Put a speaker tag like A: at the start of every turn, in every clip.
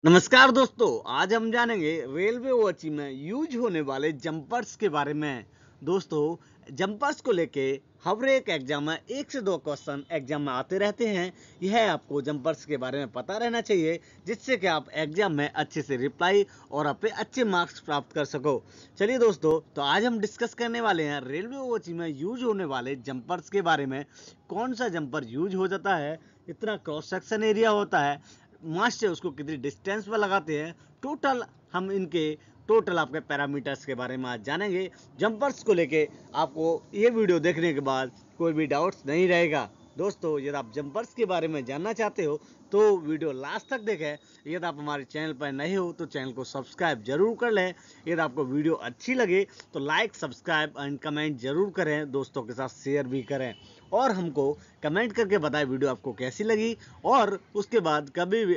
A: नमस्कार दोस्तों, आज हम जानेंगे रेलवे वॉच में यूज होने वाले जंपर्स के बारे में। दोस्तों, जंपर्स को लेके हर एक एग्जाम में 1 से 2 क्वेश्चन एग्जाम में आते रहते हैं। यह आपको जंपर्स के बारे में पता रहना चाहिए, जिससे कि आप एग्जाम में अच्छे से रिप्लाई और अपने अच्छे मार्क्स प्राप्त कर सको। चलिए दोस्तों, तो आज हम डिस्कस करने वाले हैं रेलवे वॉच में यूज होने वाले जंपर्स के बारे में। कौन सा जंपर यूज हो जाता है, इतना क्रॉस सेक्शन एरिया होता है, मास्ट है उसको कितनी डिस्टेंस पर लगाते हैं, टोटल हम इनके टोटल आपके पैरामीटर्स के बारे में आज जानेंगे। जंपर्स को लेके आपको ये वीडियो देखने के बाद कोई भी डाउट्स नहीं रहेगा। दोस्तों, यदि आप जंपर्स के बारे में जानना चाहते हो तो वीडियो लास्ट तक देखें। यदि आप हमारे चैनल पर नए हो तो चैनल को सब्सक्राइब जरूर कर लें। यदि आपको वीडियो अच्छी लगे तो लाइक, सब्सक्राइब एंड कमेंट जरूर करें, दोस्तों के साथ शेयर भी करें और हमको कमेंट करके बताएं वीडियो आपको कैसी लगी। और उसके बाद कभी भी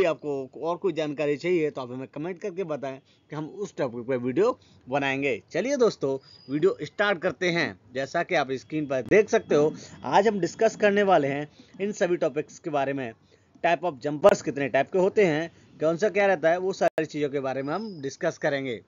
A: आपको और कोई जानकारी चाहिए तो आप हमें कमेंट करके बताएं कि हम उस टॉपिक पर वीडियो बनाएंगे। चलिए दोस्तों, वीडियो स्टार्ट करते हैं। जैसा कि आप स्क्रीन पर देख सकते हो, आज हम डिस्कस करने वाले हैं इन सभी टॉपिक्स के बारे में। टाइप ऑफ जंपर्स कितने टाइप के होते हैं, कौन सा क्या रहता है, वो सारी चीज़ों के बारे में हम डिस्कस करेंगे।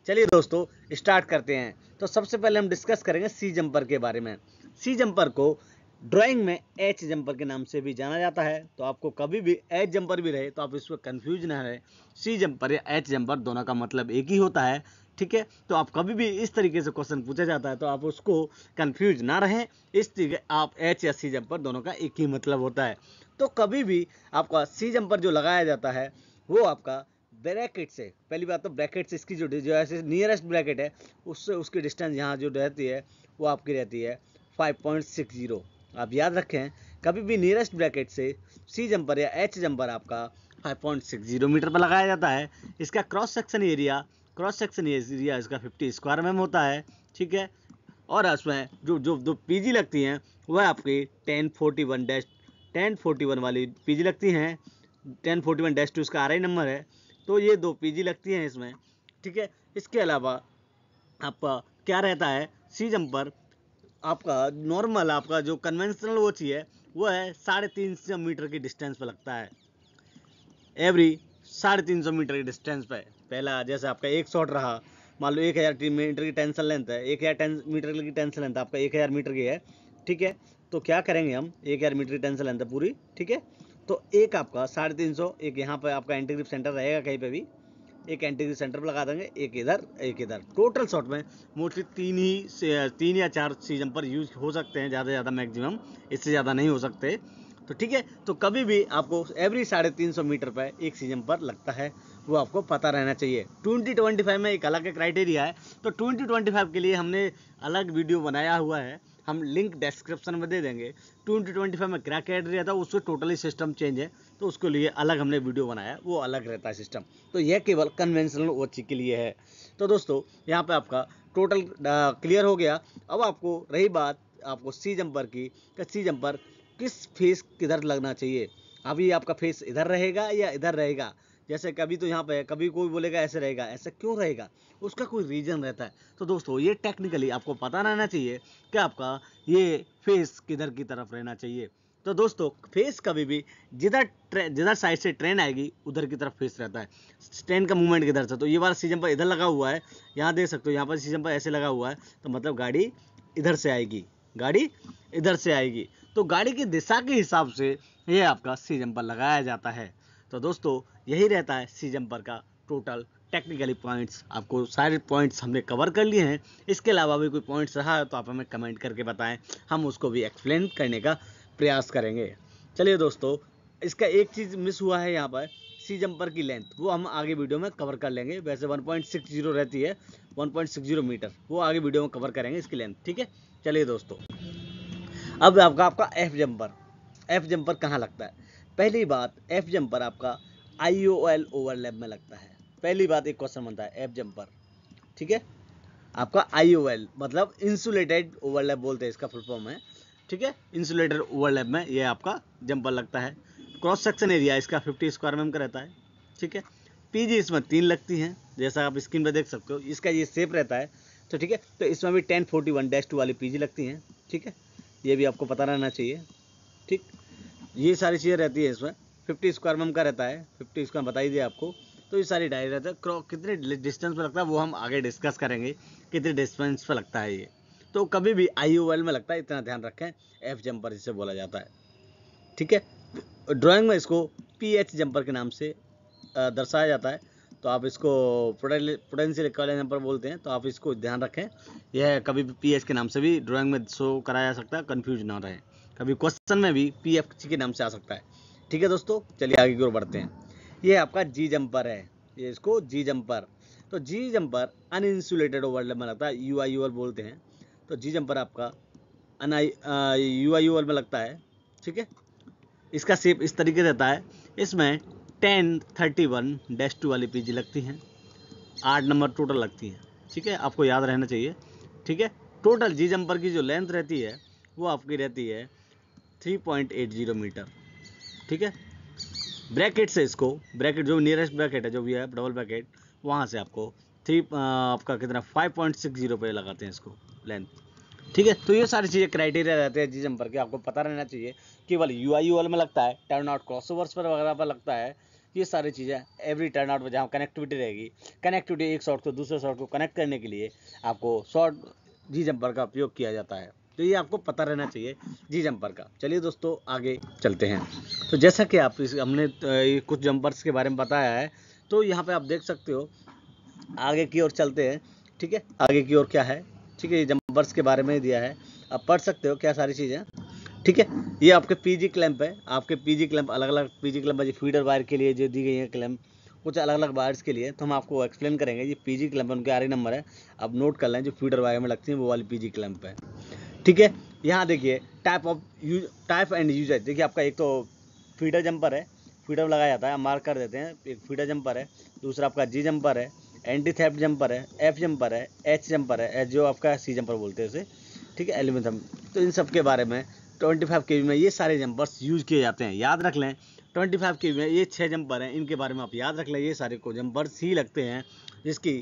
A: चलिए दोस्तों, स्टार्ट करते हैं। तो सबसे पहले हम डिस्कस करेंगे सी जंपर के बारे में। सी जंपर को ड्राइंग में एच जंपर के नाम से भी जाना जाता है। तो आपको कभी भी एच जंपर भी रहे तो आप इसमें कंफ्यूज ना रहे। सी जंपर या एच जंपर दोनों का मतलब एक ही होता है, ठीक है। तो आप कभी भी इस तरीके से क्वेश्चन पूछा जाता है तो आप उसको कंफ्यूज ना रहें। इस तरीके आप एच या सी जंपर दोनों का एक ही मतलब होता है। तो कभी भी आपका सी जंपर जो लगाया जाता है वो आपका ब्रैकेट से, पहली बात तो ब्रैकेट से इसकी जो ऐसे नियरेस्ट ब्रैकेट है उससे उसकी डिस्टेंस यहाँ जो रहती है वो आपकी रहती है 5.60। आप याद रखें, कभी भी नियरेस्ट ब्रैकेट से सी जंपर या एच जंपर आपका 5.60 मीटर पर लगाया जाता है। इसका क्रॉस सेक्शन एरिया इसका 50 स्क्वायर mm होता है, ठीक है। और उसमें जो जो जो पीजी लगती हैं वह आपकी 1041 वाली पीजी लगती हैं। 1041-2 इसका आरआई नंबर है। तो ये 2 पीजी लगती हैं इसमें, ठीक है। इसके अलावा आपका क्या रहता है, सी जंपर आपका नॉर्मल आपका जो कन्वेंशनल वो चाहिए वो है 350 मीटर की डिस्टेंस पर लगता है। एवरी 350 मीटर की डिस्टेंस पे पहला जैसे आपका एक शॉट रहा, मान लो 1000 मीटर की टेंशन लेंथ है, 1000 मीटर की टेंशन लेंथ आपका 1000 मीटर की है, ठीक है। तो क्या करेंगे हम, 1000 मीटर की टेंशन लेंथ है पूरी, ठीक है। तो एक आपका 350, एक यहाँ पर आपका एंटी ग्रिप सेंटर रहेगा कहीं पे भी, एक एंटी ग्रिप सेंटर पर लगा देंगे, एक इधर एक इधर। टोटल शॉट में मोस्टली 3 या 4 सीजन पर यूज हो सकते हैं, ज़्यादा ज़्यादा मैक्सिमम, इससे ज़्यादा नहीं हो सकते। तो ठीक है, तो कभी भी आपको एवरी 350 मीटर पर एक सीजन पर लगता है, वो आपको पता रहना चाहिए। 2025 में एक अलग क्राइटेरिया है। तो 2025 के लिए हमने अलग वीडियो बनाया हुआ है, हम लिंक डिस्क्रिप्शन में दे देंगे। 2025 में क्या क्राइटेरिया था उससे टोटली सिस्टम चेंज है, तो उसके लिए अलग हमने वीडियो बनाया, वो अलग रहता है सिस्टम। तो यह केवल कन्वेंशनल वॉच के लिए है। तो दोस्तों, यहाँ पे आपका टोटल क्लियर हो गया। अब आपको रही बात आपको सी जंपर की, सी जंपर किस फेस किधर लगना चाहिए। अभी आपका फेस इधर रहेगा या इधर रहेगा, जैसे कभी तो यहाँ पे कभी कोई बोलेगा ऐसे रहेगा, ऐसा क्यों रहेगा, उसका कोई रीजन रहता है। तो दोस्तों, ये टेक्निकली आपको पता रहना चाहिए कि आपका ये फेस किधर की तरफ रहना चाहिए। तो दोस्तों, फेस कभी भी जिधर साइड से ट्रेन आएगी उधर की तरफ फेस रहता है। ट्रेन का मूवमेंट किधर से, तो ये वाला सीजन पर इधर लगा हुआ है, यहाँ देख सकते हो, यहाँ पर सीजन पर ऐसे लगा हुआ है, तो मतलब गाड़ी इधर से आएगी, गाड़ी इधर से आएगी। तो गाड़ी की दिशा के हिसाब से ये आपका सी जंपर लगाया जाता है। तो दोस्तों, यही रहता है सी जंपर का टोटल टेक्निकली पॉइंट्स। आपको सारे पॉइंट्स हमने कवर कर लिए हैं। इसके अलावा भी कोई पॉइंट्स रहा है तो आप हमें कमेंट करके बताएं, हम उसको भी एक्सप्लेन करने का प्रयास करेंगे। चलिए दोस्तों, इसका एक चीज़ मिस हुआ है यहाँ पर, सी जंपर की लेंथ, वो हम आगे वीडियो में कवर कर लेंगे। वैसे 1.60 रहती है, 1.60 मीटर, वो आगे वीडियो में कवर करेंगे इसकी लेंथ, ठीक है। चलिए दोस्तों, अब आपका एफ जंपर कहाँ लगता है। पहली बात, एफ जंपर आपका IOL ओवरलैप में लगता है। पहली बात, एक क्वेश्चन बनता है एफ जंपर, ठीक है। आपका IOL मतलब इंसुलेटेड ओवरलैप बोलते हैं, इसका फुल फॉर्म है, ठीक है। इंसुलेटेड ओवरलैप में ये आपका जंपर लगता है। क्रॉस सेक्शन एरिया इसका 50 स्क्वायर mm का रहता है, ठीक है। पीजी इसमें 3 लगती हैं, जैसा आप स्क्रीन पर देख सकते हो, इसका ये शेप रहता है। तो ठीक है, तो इसमें भी 1041-2 वाली पीजी लगती हैं, ठीक है। ये भी आपको पता रहना चाहिए, ठीक। ये सारी चीज़ें रहती है इसमें। 50 स्क्वायर mm का रहता है, 50 स्क्वायर बता ही दिया आपको। तो ये सारी डायरी रहता है। कितने डिस्टेंस पे लगता है वो हम आगे डिस्कस करेंगे, कितने डिस्टेंस पे लगता है ये। तो कभी भी IOL में लगता है, इतना ध्यान रखें, एफ जंपर जिसे बोला जाता है, ठीक है। ड्राइंग में इसको PH जंपर के नाम से दर्शाया जाता है। तो आप इसको पोटेंशियल इक्विवेलेंट जंपर बोलते हैं, तो आप इसको ध्यान रखें। यह कभी भी PH के नाम से भी ड्राइंग में शो कराया जा सकता है, कंफ्यूज ना रहे। कभी क्वेश्चन में भी PF के नाम से आ सकता है, ठीक है दोस्तों। चलिए आगे की ओर बढ़ते हैं। ये आपका G जंपर है, ये इसको G जंपर। तो G जंपर अनइंसुलेटेड ओवरलैप में लगता है, UIOL बोलते हैं। तो G जंपर आपका UIOL में लगता है, ठीक है। इसका शेप इस तरीके से रहता है। इसमें 1031-2 वाली PG लगती हैं, 8 नंबर टोटल लगती हैं, ठीक है। आपको याद रहना चाहिए, ठीक है। टोटल G जंपर की जो लेंथ रहती है वो आपकी रहती है 3.80 मीटर, ठीक है। ब्रैकेट से इसको, ब्रैकेट जो नियरेस्ट ब्रैकेट है जो भी है डबल ब्रैकेट, वहाँ से आपको आपका कितना 5.60 पे लगाते हैं इसको लेंथ, ठीक है। तो ये सारी चीज़ें क्राइटेरिया रहते हैं G जंपर के, आपको पता रहना चाहिए। केवल UIOL में लगता है, टर्न आउट क्रॉसओवर्स पर वगैरह पर लगता है। ये सारी चीज़ें एवरी टर्न आउट में जहाँ कनेक्टिविटी रहेगी, कनेक्टिविटी एक शॉट को दूसरे शॉट को कनेक्ट करने के लिए आपको शॉर्ट G जंपर का उपयोग किया जाता है। तो ये आपको पता रहना चाहिए G जंपर का। चलिए दोस्तों आगे चलते हैं। तो जैसा कि आप हमने कुछ जंपर्स के बारे में बताया है, तो यहाँ पे आप देख सकते हो। आगे की ओर चलते हैं, ठीक है। आगे की ओर क्या है, ठीक है, ये जंपर्स के बारे में दिया है, आप पढ़ सकते हो क्या सारी चीज़ें, ठीक है। ये आपके PG क्लैंप है। आपके PG क्लैंप अलग अलग PG क्लैंप है, फीडर वायर के लिए जो दी गई है क्लैंप, कुछ अलग अलग वायर्स के लिए, तो हम आपको एक्सप्लेन करेंगे। ये PG क्लैंप उनके RE नंबर है, आप नोट कर लें। जो फीडर वायर में लगती है वो वाली PG क्लैंप है, ठीक है। यहाँ देखिए टाइप एंड यूजेज। देखिए आपका एक तो फीडर जंपर है, फीडर लगाया जाता है, हम मार्क कर देते हैं। एक फीडर जंपर है, दूसरा आपका G जंपर है, एंटी थेफ्ट जंपर है, F जंपर है, H जंपर है, जो आपका C जंपर बोलते हैं उसे, ठीक है, एल्यूमिनियम। तो इन सब के बारे में 25 kV में ये सारे जंपर्स यूज किए जाते हैं, याद रख लें। 25 kV में ये 6 जंपर हैं, इनके बारे में आप याद रख लें। ये सारे को जंपर्स ही लगते हैं जिसकी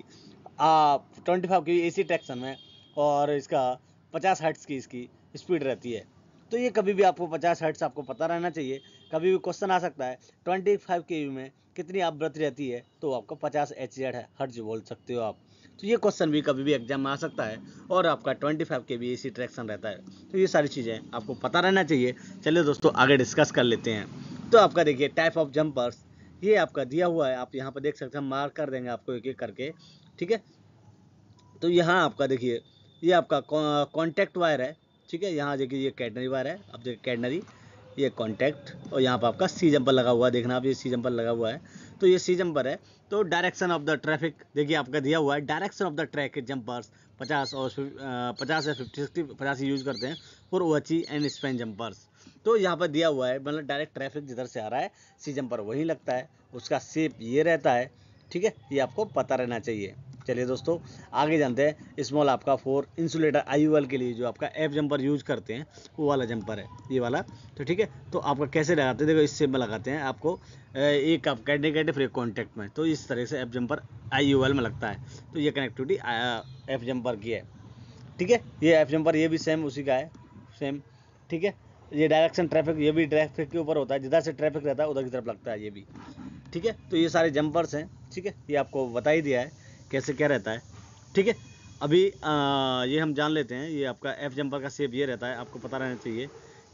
A: 25 kV AC ट्रैक्शन में, और इसका 50 हर्ट्ज़ की इसकी स्पीड रहती है। तो ये कभी भी आपको 50 हर्ट्ज़ आपको पता रहना चाहिए। कभी भी क्वेश्चन आ सकता है 25 kV में कितनी आवृत्ति रहती है, तो आपको 50 HZ हर्ट्ज़ बोल सकते हो आप। तो ये क्वेश्चन भी कभी भी एग्जाम में आ सकता है, और आपका 25 kV AC ट्रैक्शन रहता है। तो ये सारी चीज़ें आपको पता रहना चाहिए। चलिए दोस्तों आगे डिस्कस कर लेते हैं। तो आपका देखिए टाइप ऑफ जंपर्स, ये आपका दिया हुआ है, आप यहाँ पर देख सकते हैं, हम मार्क कर देंगे आपको एक एक करके, ठीक है। तो यहाँ आपका देखिए ये आपका कॉन्टैक्ट वायर है, ठीक है। यहाँ देखिए ये कैटनरी वायर है, अब देखिए कैटनरी, ये कॉन्टैक्ट, और यहाँ पर आपका C जंपर लगा हुआ है। देखना आप, ये C जंपर लगा हुआ है, तो ये C जंपर है। तो डायरेक्शन ऑफ द ट्रैफिक देखिए आपका दिया हुआ है, direction of the track jumpers 50 और 50 या 50-60 50 यूज करते हैं for OHE and span jumpers. तो यहाँ पर दिया हुआ है, मतलब डायरेक्ट ट्रैफिक जिधर से आ रहा है C जंपर वहीं लगता है, उसका शेप ये रहता है, ठीक है। ये आपको पता रहना चाहिए। चलिए दोस्तों आगे जानते हैं। स्मॉल आपका 4 इंसुलेटर IOL के लिए जो आपका F जंपर यूज करते हैं वो वाला जंपर है, ये वाला। तो ठीक है, तो आपका कैसे लगाते हैं, देखो इस शेप में लगाते हैं आपको, एक आप कैंडिडेट फिर एक कॉन्टैक्ट में। तो इस तरह से F जंपर IOL में लगता है। तो ये कनेक्टिविटी F जंपर की है, ठीक है। ये F जंपर ये भी सेम उसी का है, सेम, ठीक है। ये डायरेक्शन ट्रैफिक, ये भी ट्रैफिक के ऊपर होता है, जिधर से ट्रैफिक रहता है उधर की तरफ लगता है ये भी, ठीक है। तो ये सारे जंपर्स हैं, ठीक है, ये आपको बता ही दिया है कैसे क्या रहता है, ठीक है। अभी ये हम जान लेते हैं। ये आपका F जंपर का शेप ये रहता है, आपको पता रहना चाहिए।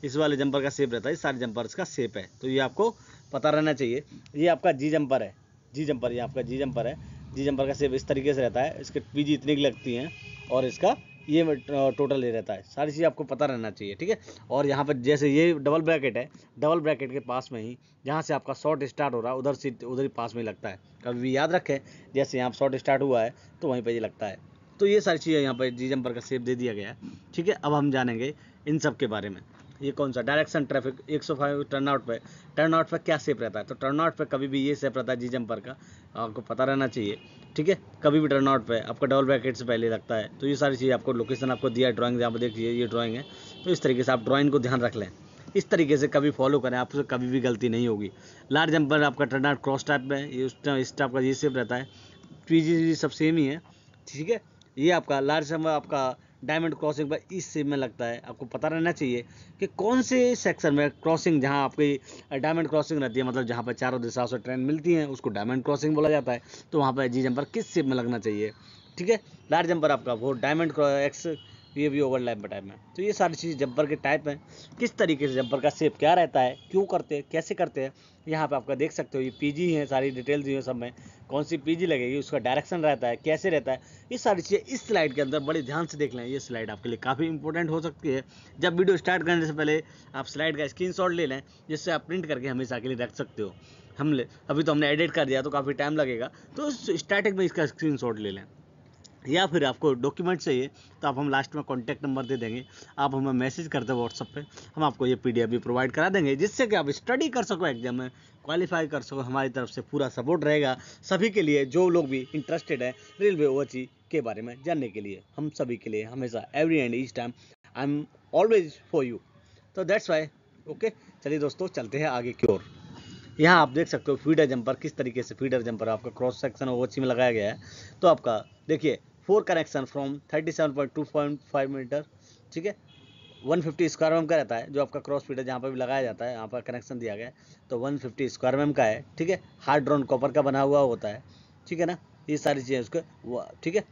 A: इस वाले जंपर का शेप रहता है, इस सारे जंपर्स का शेप है, तो ये आपको पता रहना चाहिए। ये आपका G जंपर है, G जंपर, ये आपका G जंपर है। G जंपर का शेप इस तरीके से रहता है, इसके PG इतनी की लगती हैं, और इसका ये टोटल ये रहता है। सारी चीज़ आपको पता रहना चाहिए, ठीक है। और यहाँ पर जैसे ये डबल ब्रैकेट है, डबल ब्रैकेट के पास में ही जहाँ से आपका शॉर्ट स्टार्ट हो रहा है उधर से उधर ही पास में लगता है। कभी भी याद रखें, जैसे यहाँ शॉर्ट स्टार्ट हुआ है तो वहीं पर ये लगता है। तो ये सारी चीज़ें यहाँ पर G जंपर का शेप दे दिया गया है, ठीक है। अब हम जानेंगे इन सब के बारे में। ये कौन सा डायरेक्शन ट्रैफिक 105 टर्नआउट पे क्या शेप रहता है, तो टर्नआउट पे कभी भी ये शेप रहता है G जंपर का, आपको पता रहना चाहिए, ठीक है। कभी भी टर्नआउट पे आपका डबल ब्रैकेट से पहले लगता है। तो ये सारी चीज़ आपको लोकेशन आपको दिया है, ड्राइंग जहाँ पर देखिए ये ड्राइंग है। तो इस तरीके से आप ड्राइंग को ध्यान रख लें, इस तरीके से कभी फॉलो करें, आपसे कभी भी गलती नहीं होगी। लार्ज जंपर आपका टर्नआउट क्रॉस टाइप में, ये इस टाइप का ये शेप रहता है। PG सब सेम ही है, ठीक है। ये आपका लार्ज जंपर आपका डायमंड क्रॉसिंग पर इस शेप में लगता है। आपको पता रहना चाहिए कि कौन से सेक्शन में क्रॉसिंग, जहाँ आपकी डायमंड क्रॉसिंग रहती है, मतलब जहाँ पर चारों दिशाओं से ट्रेन मिलती है, उसको डायमंड क्रॉसिंग बोला जाता है। तो वहाँ पर जी जंपर किस शेप में लगना चाहिए, ठीक है। लार्ज जंपर आपका वो डायमंड एक्स, ये भी ओवरलैप टाइप में। तो ये सारी चीज़ जंपर के टाइप हैं, किस तरीके से जंपर का शेप क्या रहता है, क्यों करते हैं, कैसे करते हैं, यहाँ पे आपका देख सकते हो। ये पीजी है, सारी डिटेल्स दी है सब में, कौन सी पीजी लगेगी, उसका डायरेक्शन रहता है, कैसे रहता है, ये सारी चीज़ें इस स्लाइड के अंदर बड़े ध्यान से देख लें। ये स्लाइड आपके लिए काफ़ी इंपॉर्टेंट हो सकती है। जब वीडियो स्टार्ट करने से पहले आप स्लाइड का स्क्रीनशॉट ले लें, जिससे आप प्रिंट करके हमेशा के लिए रख सकते हो। अभी तो हमने एडिट कर दिया तो काफ़ी टाइम लगेगा, तो स्टार्टिंग में इसका स्क्रीनशॉट ले लें। या फिर आपको डॉक्यूमेंट चाहिए तो आप हम लास्ट में कॉन्टैक्ट नंबर दे देंगे, आप हमें मैसेज कर दो व्हाट्सअप पे, हम आपको ये पीडीएफ भी प्रोवाइड करा देंगे, जिससे कि आप स्टडी कर सको, एग्जाम में क्वालिफाई कर सको। हमारी तरफ से पूरा सपोर्ट रहेगा सभी के लिए, जो लोग भी इंटरेस्टेड है रेलवे ओवरची के बारे में जानने के लिए। हम सभी के लिए हमेशा every and each time I am always for you. तो दैट्स वाई। ओके, चलिए दोस्तों चलते हैं आगे की ओर। यहाँ आप देख सकते हो फीडर जंपर किस तरीके से, फीडर जंपर आपका क्रॉस सेक्शन ओवरची में लगाया गया है। तो आपका देखिए 4 कनेक्शन फ्रॉम 37.2.5 मीटर, ठीक है। 150 स्क्वायर एम का रहता है जो आपका क्रॉस फीडर जहाँ पर भी लगाया जाता है, यहाँ पर कनेक्शन दिया गया है तो 150 स्क्वायर एम का है, ठीक है। हार्ड ड्रॉन कॉपर का बना हुआ होता है, ठीक है ना। ये सारी चीज़ें उसको, ठीक है।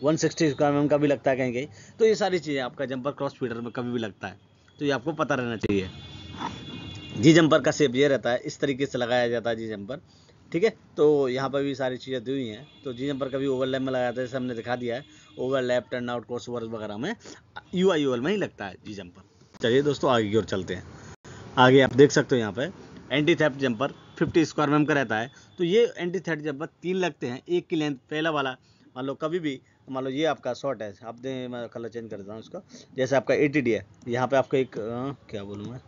A: 160 स्क्वायर एम का भी लगता है कहीं कहीं। तो ये सारी चीज़ें आपका जंपर क्रॉस फीडर में कभी भी लगता है, तो ये आपको पता रहना चाहिए। जी जंपर का शेप ये रहता है, इस तरीके से लगाया जाता है जी जंपर, ठीक है। तो यहाँ पर भी सारी चीज़ें दी हुई हैं। तो जी जंपर कभी ओवरलैप में लगाया जाता है, जैसे हमने दिखा दिया है, overlap, turn out, cross over वगैरह में यूआईयूएल में ही लगता है जी जंपर। चलिए दोस्तों आगे की ओर चलते हैं। आगे आप देख सकते हो यहाँ पे anti theft jumper 50 square m का रहता है। तो ये एंटी थेफ्ट जंपर 3 लगते हैं, एक की लेंथ पहला वाला, मान लो कभी भी, मान लो ये आपका शॉर्ट है, आप दें, मैं कलर चेंज कर देता हूँ इसका। जैसे आपका एटीडी है, यहाँ पे आपका एक क्या बोलूँ मैं,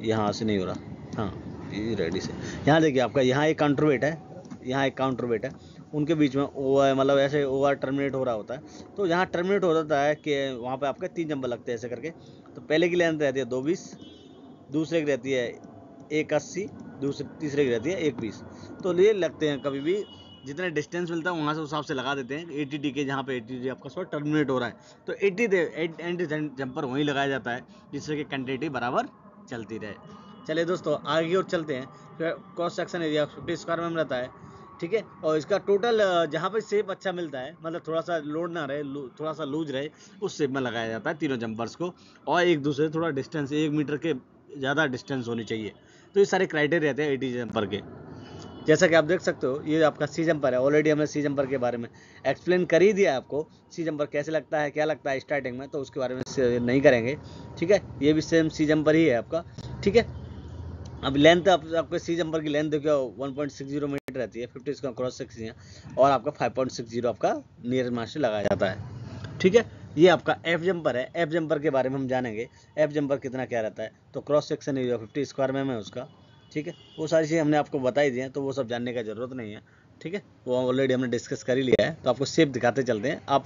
A: यहाँ से नहीं हो रहा, हाँ ये रेडी से। यहाँ देखिए आपका यहाँ एक काउंटर वेट है, यहाँ एक काउंटर वेट है, उनके बीच में ओवर, मतलब ऐसे ओवर टर्मिनेट हो रहा होता है। तो यहाँ टर्मिनेट हो जाता है कि वहाँ पे आपके 3 जंपर लगते हैं ऐसे करके। तो पहले की लेंथ रहती है 220, दूसरे की रहती है 180, तीसरे की रहती है 120। तो ये लगते हैं कभी भी, जितने डिस्टेंस मिलता है वहाँ से उस हिसाब से लगा देते हैं एटीडी के, जहाँ पे एटीडी आपका शॉर्ट टर्मिनेट हो रहा है तो एंटी जंपर वहीं लगाया जाता है, जिससे कि कंटिन्यूटी बराबर चलती रहे। चलिए दोस्तों आगे की ओर चलते हैं। क्रॉस सेक्शन एरिया 50 स्क्वायर में रहता है, ठीक है। और इसका टोटल जहाँ पर शेप अच्छा मिलता है, मतलब थोड़ा सा लोड ना रहे, थोड़ा सा लूज रहे, उस शेप में लगाया जाता है तीनों जंपर्स को। और एक दूसरे थोड़ा डिस्टेंस 1 मीटर के ज़्यादा डिस्टेंस होनी चाहिए। तो ये सारे क्राइटेरिया रहते हैं एटी जंपर के। जैसा कि आप देख सकते हो ये आपका सी जंपर है। ऑलरेडी हमने सी जंपर के बारे में एक्सप्लेन कर ही दिया है आपको, सी जंपर कैसे लगता है, क्या लगता है स्टार्टिंग में, तो उसके बारे में नहीं करेंगे, ठीक है। ये भी सेम सी जंपर ही है आपका, ठीक है। अब लेंथ आपके सी जंपर की लेंथ देखिए 1.60 मीटर रहती है, 50 का क्रॉस सेक्शन, और आपका 5.60 आपका नियर मास से लगाया जाता है, ठीक है। ये आपका एफ जंपर है। एफ जंपर के बारे में हम जानेंगे, एफ जंपर कितना क्या रहता है। तो क्रॉस सेक्शन एरिया 50 स्क्वायर में है उसका, ठीक है। वो सारी चीज़ें हमने आपको बताई दी हैं, तो वो सब जानने का ज़रूरत नहीं है, ठीक है। वो ऑलरेडी हमने डिस्कस कर ही लिया है। तो आपको शेप दिखाते चलते हैं, आप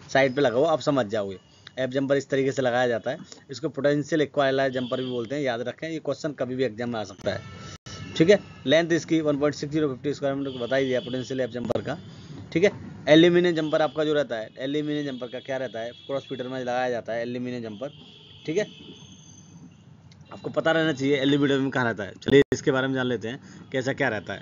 A: साइड पे लगाओ, आप समझ जाओगे। एफ जंपर इस तरीके से लगाया जाता है। इसको पोटेंशियल इक्वालाइजर जंपर भी बोलते हैं, याद रखें, ये क्वेश्चन कभी भी एग्जाम में आ सकता है, ठीक है। लेंथ इसकी 1.60 50 स्क्वायर मीटर को बताई दिया पोटेंशियल एफ जंपर का, ठीक है। एल्यूमिनियम जंपर आपका जो रहता है, एल्यूमिनियम जंपर का क्या रहता है, क्रॉस फीडर में लगाया जाता है एल्यूमिनियम जंपर, ठीक है। आपको पता रहना चाहिए एल्यूमिनियम में कहाँ रहता है। चलिए इसके बारे में जान लेते हैं कैसा क्या रहता है।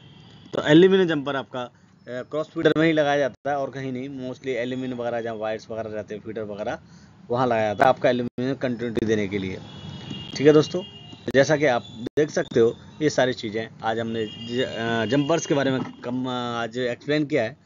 A: तो एल्यूमिनियम जंपर आपका क्रॉस फीडर में ही लगाया जाता है और कहीं नहीं। मोस्टली एल्यूमिनियम वगैरह जहाँ वायर्स वगैरह रहते हैं, फीडर वगैरह, वहाँ लगाया जाता है आपका एल्यूमिनियम कंटिन्यूटी देने के लिए, ठीक है दोस्तों। जैसा कि आप देख सकते हो ये सारी चीज़ें आज हमने जंपर्स के बारे में आज एक्सप्लेन किया है।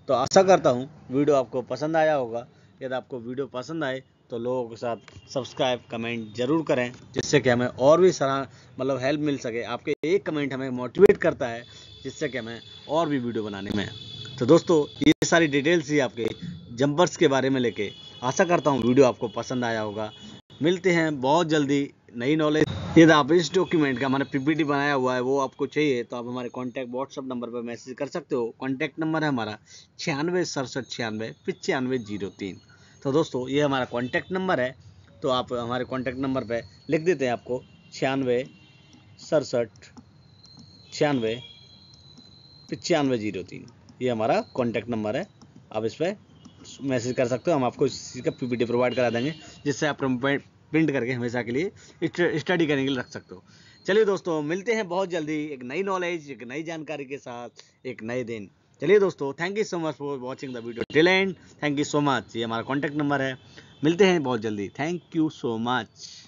A: तो आशा करता हूँ वीडियो आपको पसंद आया होगा। यदि आपको वीडियो पसंद आए तो लोगों के साथ सब्सक्राइब कमेंट ज़रूर करें, जिससे कि हमें और भी मतलब हेल्प मिल सके। आपके एक कमेंट हमें मोटिवेट करता है, जिससे कि हमें और भी वीडियो बनाने में। तो दोस्तों ये सारी डिटेल्स ही आपके जंपर्स के बारे में लेके आशा करता हूँ वीडियो आपको पसंद आया होगा। मिलते हैं बहुत जल्दी नई नॉलेज। यदि आप इस डॉक्यूमेंट का हमारा पीपीटी बनाया हुआ है वो आपको चाहिए तो आप हमारे कॉन्टैक्ट व्हाट्सअप नंबर पर मैसेज कर सकते हो। कॉन्टैक्ट नंबर है हमारा 9667969503। तो दोस्तों ये हमारा कॉन्टैक्ट नंबर है, तो आप हमारे कॉन्टैक्ट नंबर पे लिख देते हैं आपको 9667969503। ये हमारा कॉन्टैक्ट नंबर है, आप इस पर मैसेज कर सकते हो, हम आपको इस चीज़ का PPT प्रोवाइड करा देंगे, जिससे आप प्रिंट करके हमेशा के लिए स्टडी करने के लिए रख सकते हो। चलिए दोस्तों, मिलते हैं बहुत जल्दी एक नई नॉलेज, एक नई जानकारी के साथ एक नए दिन। चलिए दोस्तों, thank you so much for watching the video till and. Thank you so much. ये हमारा कॉन्टैक्ट नंबर है। मिलते हैं बहुत जल्दी। Thank you so much.